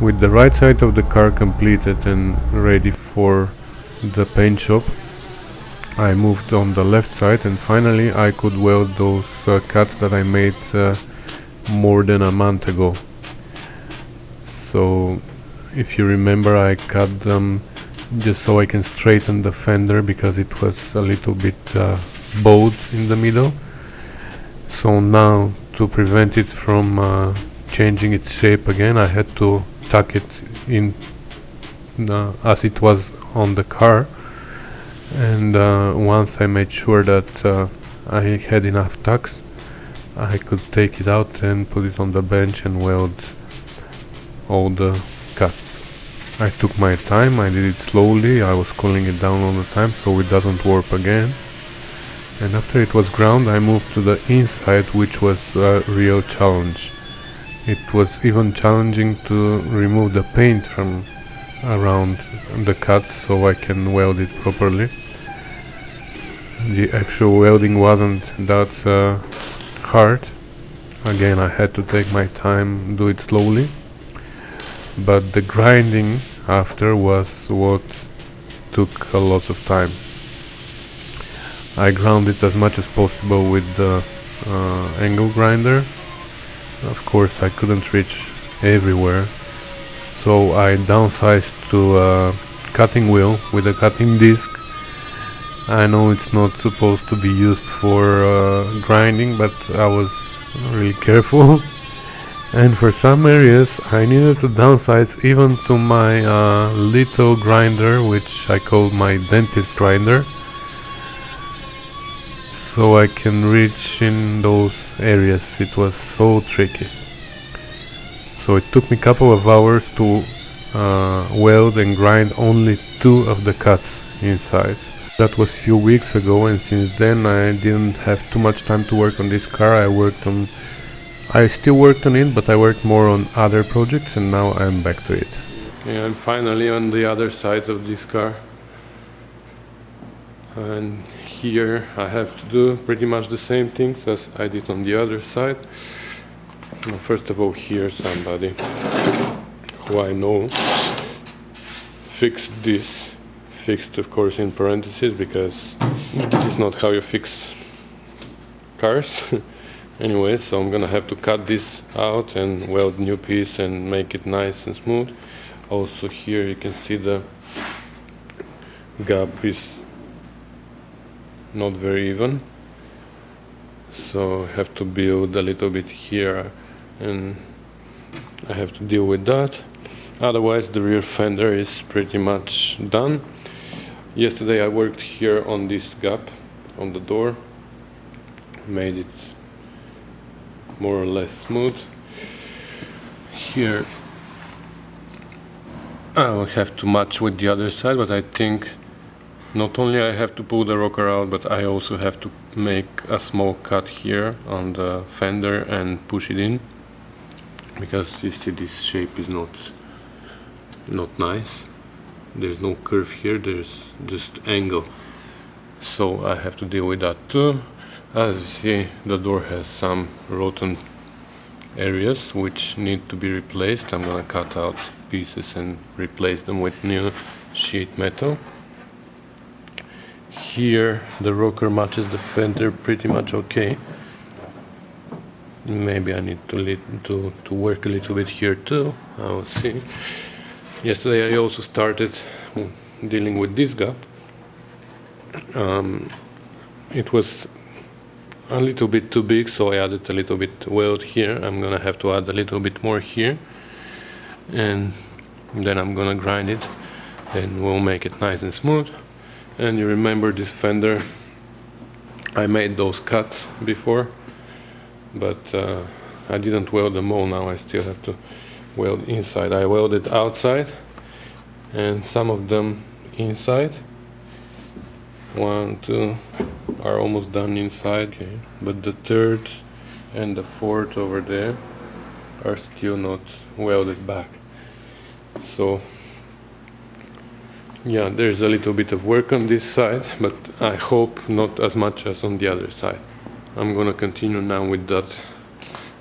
With the right side of the car completed and ready for the paint shop, I moved on the left side, and finally I could weld those cuts that I made more than a month ago. So if you remember, I cut them just so I can straighten the fender because it was a little bit bowed in the middle. So now, to prevent it from changing its shape again, I had to tuck it in as it was on the car. And once I made sure that I had enough tucks, I could take it out and put it on the bench and weld all the cuts. I took my time, I did it slowly, I was cooling it down all the time so it doesn't warp again. And after it was ground, I moved to the inside, which was a real challenge. It was even challenging to remove the paint from around the cuts so I can weld it properly. The actual welding wasn't that hard. Again, I had to take my time, do it slowly. But the grinding after was what took a lot of time. I ground it as much as possible with the angle grinder. Of course, I couldn't reach everywhere, so I downsized to a cutting wheel with a cutting disc. I know it's not supposed to be used for grinding, but I was really careful. And for some areas I needed to downsize even to my little grinder, which I call my dentist grinder, so I can reach in those areas. It was so tricky. So it took me a couple of hours to weld and grind only 2 of the cuts inside. That was a few weeks ago, and since then I didn't have too much time to work on this car. I still worked on it, but I worked more on other projects, and now I'm back to it. Okay, I'm finally on the other side of this car. And here I have to do pretty much the same things as I did on the other side. First of all, here somebody who I know fixed this. Fixed, of course, in parentheses, because this is not how you fix cars. Anyway, so I'm gonna have to cut this out and weld new piece and make it nice and smooth. Also here you can see the gap is not very even, so I have to build a little bit here and I have to deal with that. Otherwise the rear fender is pretty much done. Yesterday I worked here on this gap on the door, made it more or less smooth. Here I will have to match with the other side, but I think not only I have to pull the rocker out, but I also have to make a small cut here on the fender and push it in, because you see this shape is not nice. There's no curve here, there's just angle, so I have to deal with that too. As you see, the door has some rotten areas which need to be replaced. I'm gonna cut out pieces and replace them with new sheet metal. Here the rocker matches the fender pretty much okay. Maybe I need to work a little bit here too. I will see. Yesterday I also started dealing with this gap. It was a little bit too big, so I added a little bit weld here. I'm gonna have to add a little bit more here, and then I'm gonna grind it and we'll make it nice and smooth. And you remember this fender, I made those cuts before, but I didn't weld them all. Now I still have to weld inside. I welded outside and some of them inside. 1, 2 are almost done inside, okay. But the third and the fourth over there are still not welded back. So yeah, there's a little bit of work on this side, but I hope not as much as on the other side. I'm gonna continue now with that,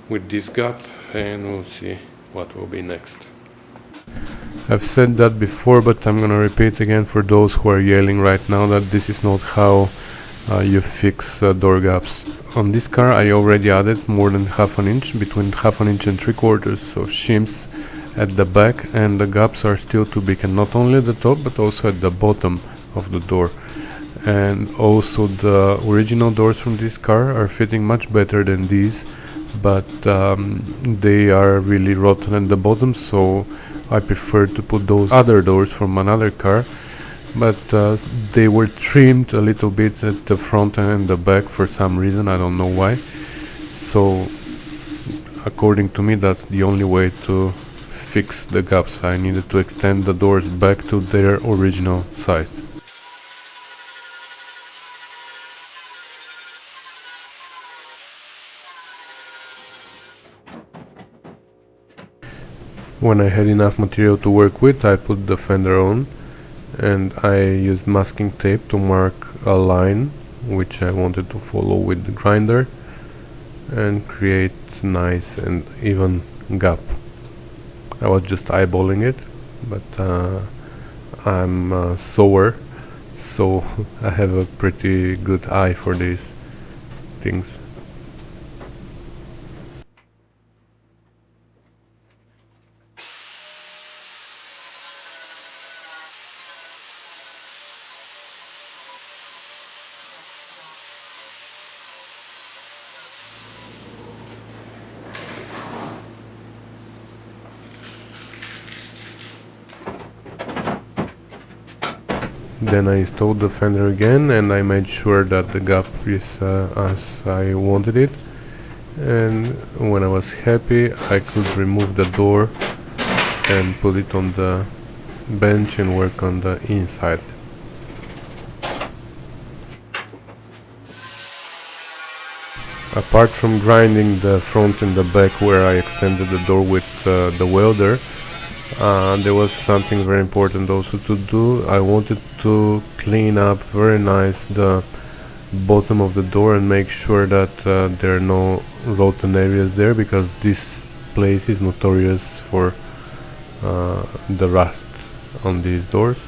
with this gap, and we'll see what will be next. I've said that before, but I'm gonna repeat again for those who are yelling right now that this is not how you fix door gaps. On this car I already added more than half an inch, between half an inch and 3/4 of shims at the back, and the gaps are still too big, and not only at the top but also at the bottom of the door. And also the original doors from this car are fitting much better than these, but they are really rotten at the bottom, so I prefer to put those other doors from another car, but they were trimmed a little bit at the front and the back for some reason, I don't know why. So according to me that's the only way to fix the gaps. I needed to extend the doors back to their original size. When I had enough material to work with, I put the fender on, and I used masking tape to mark a line which I wanted to follow with the grinder and create nice and even gap. I was just eyeballing it, but I'm sore, so I have a pretty good eye for these things. Then I installed the fender again, and I made sure that the gap is as I wanted it, and when I was happy I could remove the door and put it on the bench and work on the inside. Apart from grinding the front and the back where I extended the door with the welder, there was something very important also to do. I wanted to clean up very nice the bottom of the door and make sure that there are no rotten areas there, because this place is notorious for the rust on these doors,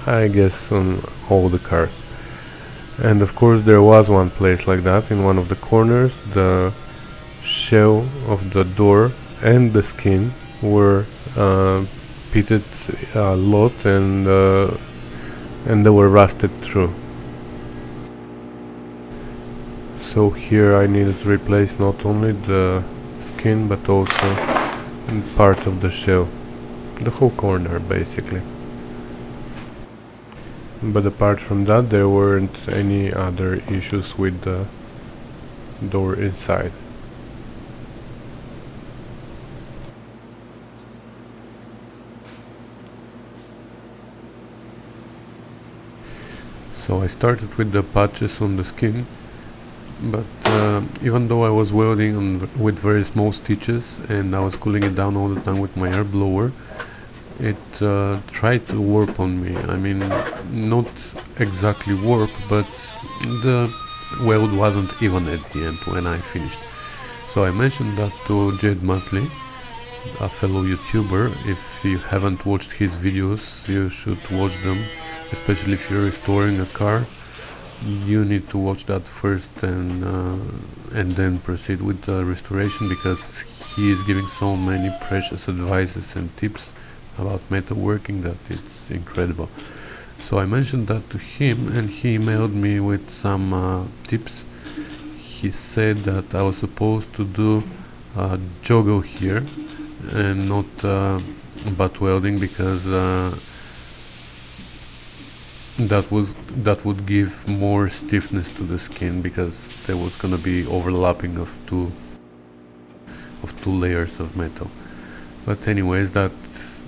I guess on all the cars. And of course there was one place like that in one of the corners. The shell of the door and the skin were pitted a lot, and they were rusted through. So here I needed to replace not only the skin but also part of the shell, the whole corner basically. But apart from that there weren't any other issues with the door inside. So I started with the patches on the skin, but even though I was welding with very small stitches and I was cooling it down all the time with my air blower, it tried to warp on me. I mean, not exactly warp, but the weld wasn't even at the end when I finished. So I mentioned that to Jade Matley, a fellow YouTuber. If you haven't watched his videos, you should watch them, especially if you're restoring a car. You need to watch that first and then proceed with the restoration, because he is giving so many precious advices and tips about metalworking that it's incredible. So I mentioned that to him, and he emailed me with some tips. He said that I was supposed to do joggle here and not butt welding, because that would give more stiffness to the skin, because there was gonna be overlapping of two layers of metal. But anyways,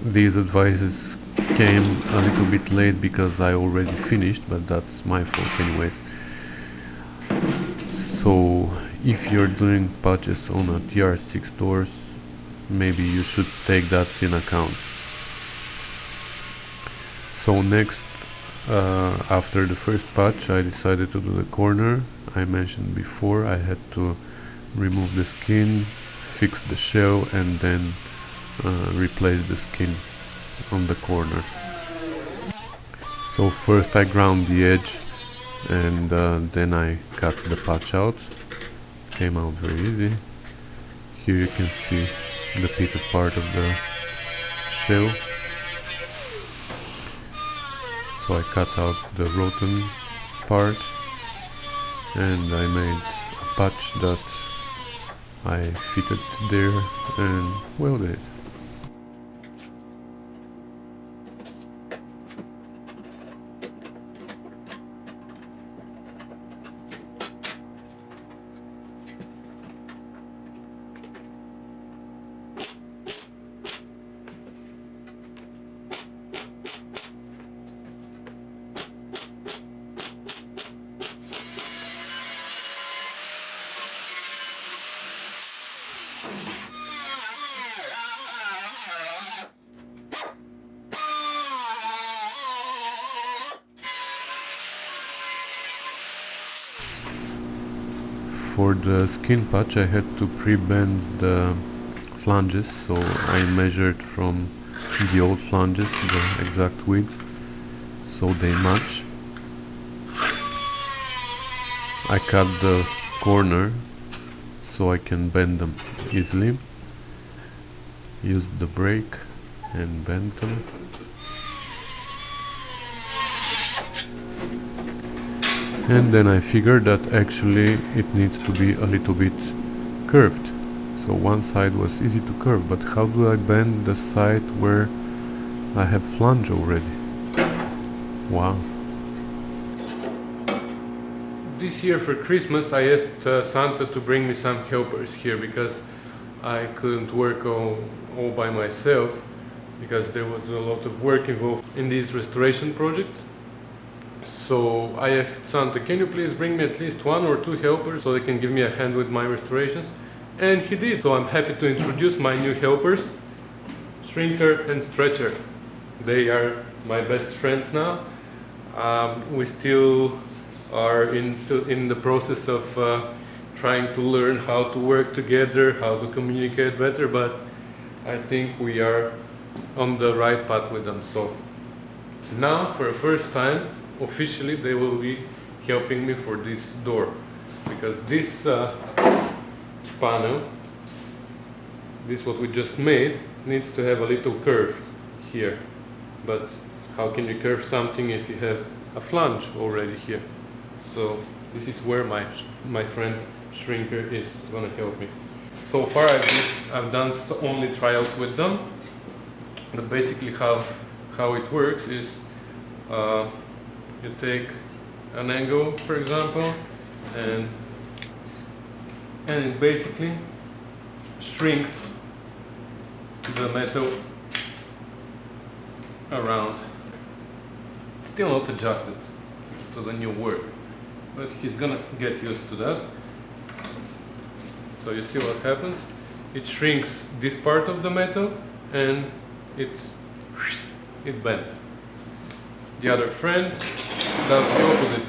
these advices came a little bit late because I already finished, but that's my fault anyways. So if you're doing patches on a TR6 doors, maybe you should take that in account. So next, after the first patch, I decided to do the corner. I mentioned before I had to remove the skin, fix the shell, and then replace the skin. on the corner. So first I ground the edge, and then I cut the patch out. Came out very easy. Here you can see the pitted part of the shell. So I cut out the rotten part and I made a patch that I fitted there and welded it. For the skin patch I had to pre-bend the flanges, so I measured from the old flanges the exact width so they match. I cut the corner so I can bend them easily. Used the brake and bent them. And then I figured that actually it needs to be a little bit curved. So one side was easy to curve, but how do I bend the side where I have flange already? Wow. This year for Christmas I asked Santa to bring me some helpers here because I couldn't work all by myself because there was a lot of work involved in these restoration projects. So I asked Santa, can you please bring me at least 1 or 2 helpers so they can give me a hand with my restorations? And he did. So I'm happy to introduce my new helpers, Shrinker and Stretcher. They are my best friends now. We still are in the process of trying to learn how to work together, how to communicate better, but I think we are on the right path with them. So now, for the first time, officially they will be helping me for this door, because this panel, this what we just made, needs to have a little curve here. But how can you curve something if you have a flange already here? So this is where my friend Shrinker is gonna help me. So far I've done only trials with them. But basically how it works is you take an angle, for example, and it basically shrinks the metal around. Still not adjusted to the new work, but he's gonna get used to that. So you see what happens? It shrinks this part of the metal and it bends. The other friend does the opposite.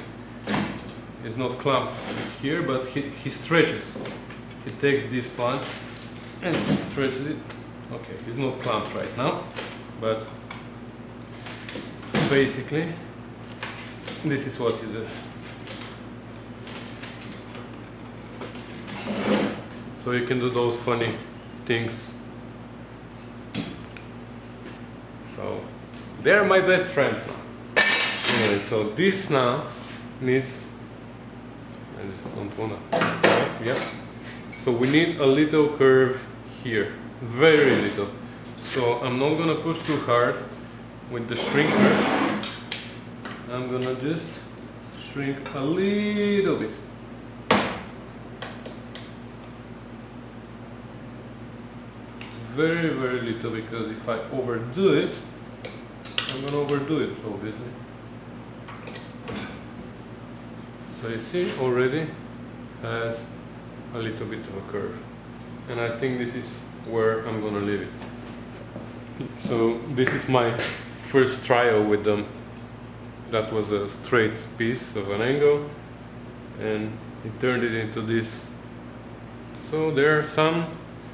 It's not clamped here, but he stretches. He takes this flange and he stretches it. Okay, it's not clamped right now, but basically this is what he does. So you can do those funny things. So they're my best friends now. Anyway, so this now needs, I just don't wanna, yeah. So we need a little curve here, very little. So I'm not gonna push too hard with the shrinker. I'm gonna just shrink a little bit. Very, very little, because if I overdo it, I'm gonna overdo it, obviously. So you see, already has a little bit of a curve. And I think this is where I'm gonna leave it. So this is my first trial with them. That was a straight piece of an angle, and it turned it into this. So there are some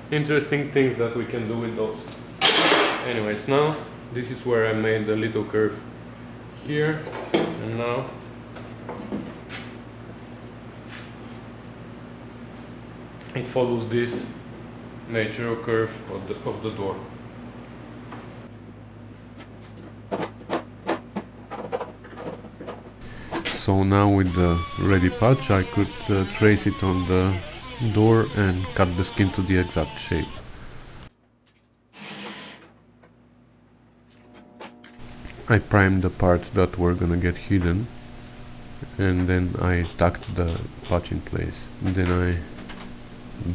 interesting things that we can do with those. Anyways, now This is where I made a little curve here, and now it follows this natural curve of the door. So now with the ready patch I could trace it on the door and cut the skin to the exact shape. I primed the parts that were gonna get hidden, and then I tucked the patch in place. Then I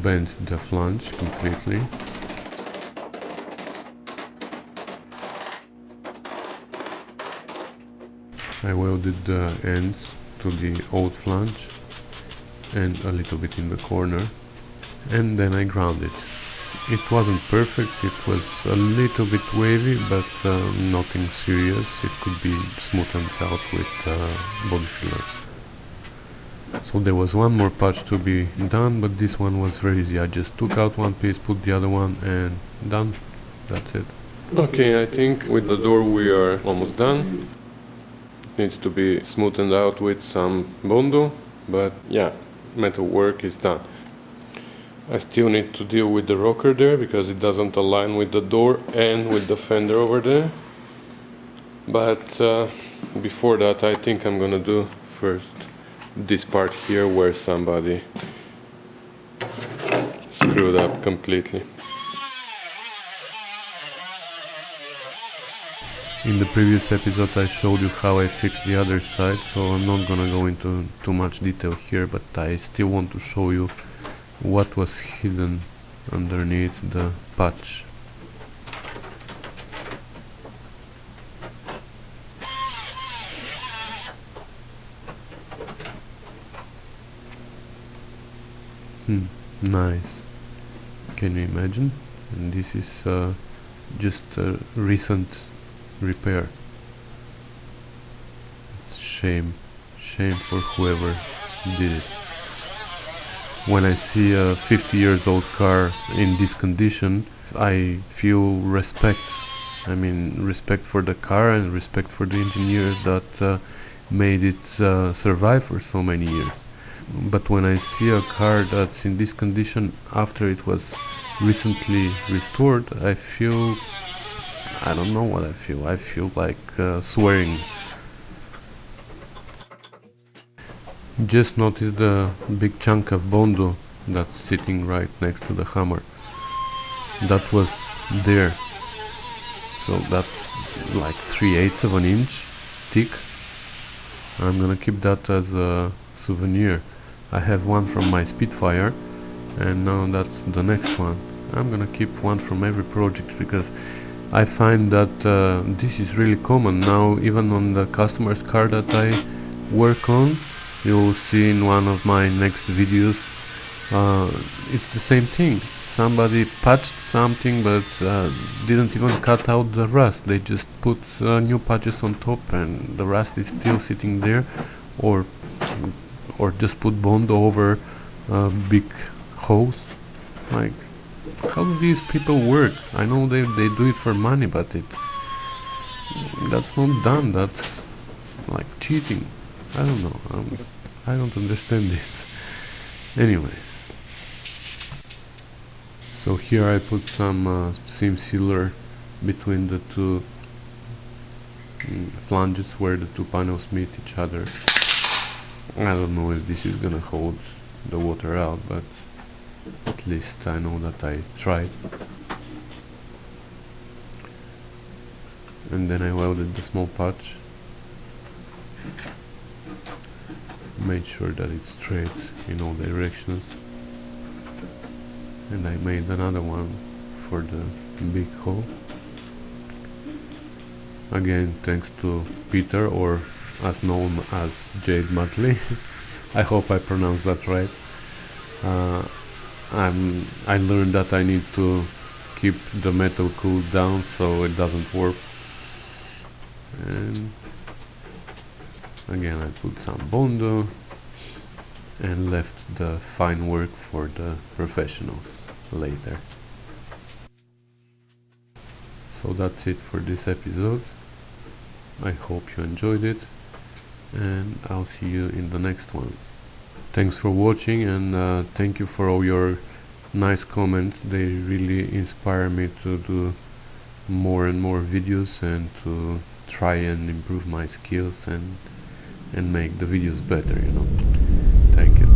bent the flange completely. I welded the ends to the old flange and a little bit in the corner, and then I ground it. It wasn't perfect, it was a little bit wavy, but nothing serious. It could be smoothened out with body filler. So there was one more patch to be done, but this one was very easy. I just took out one piece, put the other one, and done. That's it. Okay, I think with the door we are almost done. Needs to be smoothened out with some Bondo, but yeah, metal work is done. I still need to deal with the rocker there because it doesn't align with the door and with the fender over there. But before that, I think I'm gonna do first this part here where somebody screwed up completely. In the previous episode I showed you how I fixed the other side, so I'm not gonna go into too much detail here, but I still want to show you what was hidden underneath the patch. Nice. Can you imagine? And this is just a recent repair. Shame for whoever did it. When I see a 50 years old car in this condition, I feel respect. I mean, respect for the car and respect for the engineers that made it survive for so many years. But when I see a car that's in this condition after it was recently restored, I feel, I don't know what I feel. I feel like swearing. Just notice the big chunk of Bondo that's sitting right next to the hammer. That was there. So that's like 3/8 of an inch thick. I'm gonna keep that as a souvenir. I have one from my Spitfire, and now that's the next one. I'm gonna keep one from every project because I find that this is really common now, even on the customer's car that I work on. You'll see in one of my next videos, it's the same thing. Somebody patched something but didn't even cut out the rust. They just put new patches on top and the rust is still sitting there, or just put Bondo over big holes. Like, how do these people work? I know they do it for money, but that's not done. That's like cheating. I don't know. I don't understand this. Anyways, so here I put some seam sealer between the two flanges where the two panels meet each other. I don't know if this is gonna hold the water out, but at least I know that I tried. And then I welded the small patch. Made sure that it's straight in all directions, and I made another one for the big hole. Again, thanks to Peter, or as known as Jade Mutley. I hope I pronounced that right. I learned that I need to keep the metal cooled down so it doesn't warp. And again, I put some Bondo and left the fine work for the professionals later. So that's it for this episode. I hope you enjoyed it, and I'll see you in the next one. Thanks for watching, and thank you for all your nice comments. They really inspire me to do more and more videos and to try and improve my skills and make the videos better, you know. Thank you.